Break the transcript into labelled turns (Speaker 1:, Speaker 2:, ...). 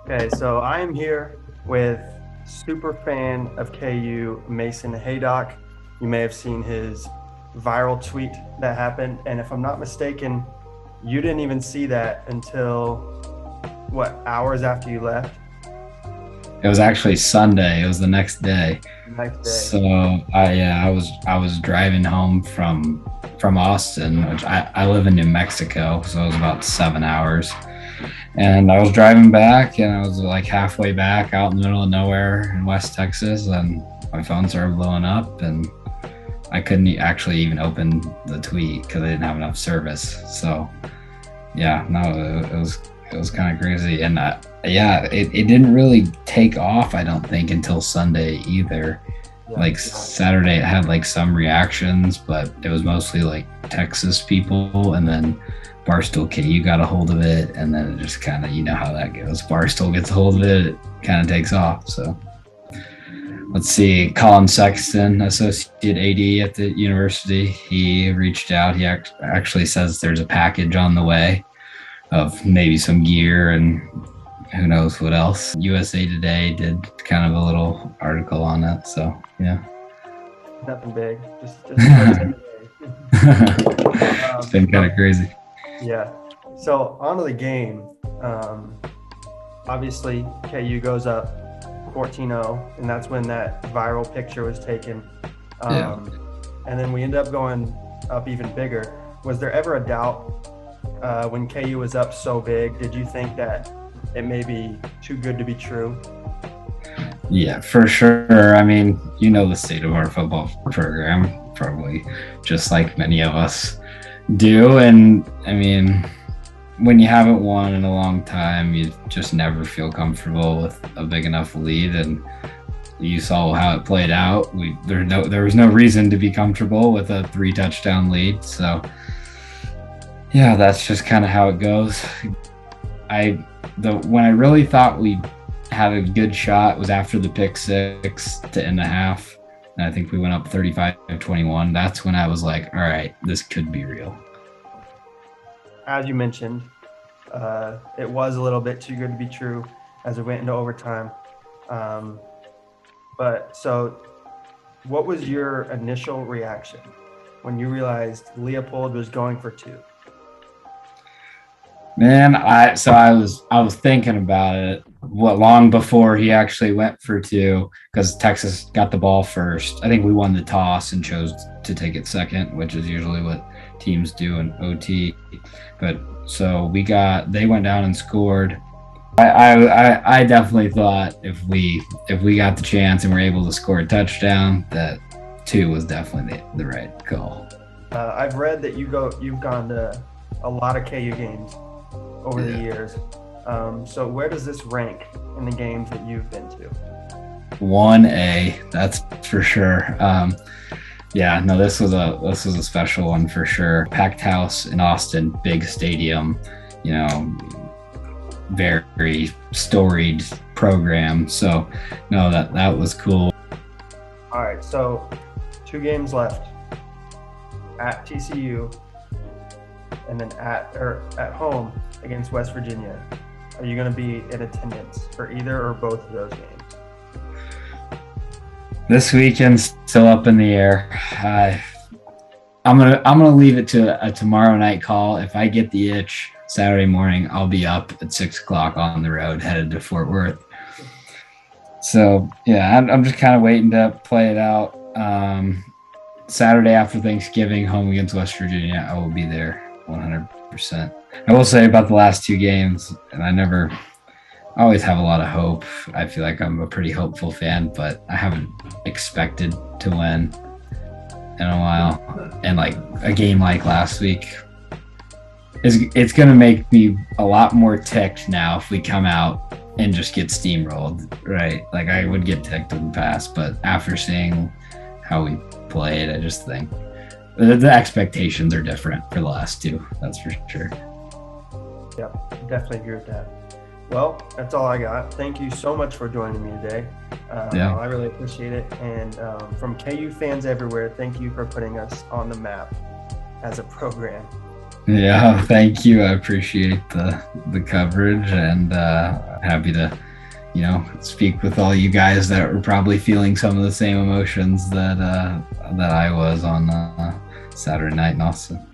Speaker 1: Okay, so I am here with super fan of KU, Mason Haydock. You may have seen his viral tweet that happened, and if I'm not mistaken, you didn't even see that until what, hours after you left?
Speaker 2: It was actually Sunday. It was the next day.
Speaker 1: The next day.
Speaker 2: So I was driving home from Austin, which I live in New Mexico, so it was about 7 hours. And I was driving back, and I was like halfway back out in the middle of nowhere in West Texas, and my phone started blowing up, and I couldn't actually even open the tweet because I didn't have enough service. So yeah, no, it was kind of crazy, and yeah, it didn't really take off. I don't think until Sunday either.
Speaker 1: Yeah,
Speaker 2: Like Saturday, it had like some reactions, but it was mostly like Texas people, and then Barstool KU got a hold of it, and then it just kind of, you know how that goes. Barstool gets a hold of it, it kind of takes off. So let's see, Colin Sexton, associate AD at the university, he reached out. He actually says there's a package on the way of maybe some gear and who knows what else. USA Today did kind of a little article on it. So yeah.
Speaker 1: nothing big. Just
Speaker 2: It's been kind of crazy.
Speaker 1: yeah. So on to the game. Obviously, KU goes up 14-0, and that's when that viral picture was taken.
Speaker 2: Yeah.
Speaker 1: And then we end up going up even bigger. Was there ever a doubt when KU was up so big? Did you think that it may be too good to be true?
Speaker 2: Yeah, for sure. I mean, you know the state of our football program, probably just like many of us do. And I mean, when you haven't won in a long time, you just never feel comfortable with a big enough lead. And you saw how it played out. There was no reason to be comfortable with a 3 touchdown lead. So yeah, that's just kind of how it goes. When I really thought we had a good shot was after the pick six to end the half. And I think we went up 35-21. That's when I was like, all right, this could be real.
Speaker 1: As you mentioned, it was a little bit too good to be true as it went into overtime. But so, what was your initial reaction when you realized Leopold was going for two?
Speaker 2: Man, I was thinking about it long before he actually went for two, because Texas got the ball first. I think we won the toss and chose to take it second, which is usually what teams do in OT. But so they went down and scored. I definitely thought if we got the chance and were able to score a touchdown, that two was definitely the right call.
Speaker 1: I've read that you've gone to a lot of KU games over the years. So where does this rank in the games that you've been to?
Speaker 2: 1A, that's for sure. Yeah, no, this was a special one for sure. Packed house in Austin, big stadium, you know, very storied program. So no, that was cool.
Speaker 1: All right, so 2 games left at TCU, and then at home against West Virginia. Are you going to be in attendance for either or both of those games?
Speaker 2: This weekend's still up in the air. I'm gonna leave it to a tomorrow night call. If I get the itch Saturday morning, I'll be up at 6 o'clock on the road headed to Fort Worth. So yeah, I'm just kind of waiting to play it out. Saturday after Thanksgiving, home against West Virginia, I will be there 100%. I will say about the last 2 games, and I always have a lot of hope. I feel like I'm a pretty hopeful fan, but I haven't expected to win in a while. And like a game like last week, it's going to make me a lot more ticked now if we come out and just get steamrolled, right? Like I would get ticked in the past, but after seeing how we played, I just think the expectations are different for the last 2. That's for sure.
Speaker 1: Yeah, definitely agree with that. Well, that's all I got. Thank you so much for joining me today.
Speaker 2: Yeah.
Speaker 1: I really appreciate it. And from KU fans everywhere, thank you for putting us on the map as a program.
Speaker 2: Yeah, thank you. I appreciate the coverage, and happy to, speak with all you guys that were probably feeling some of the same emotions that I was on Saturday night in Austin.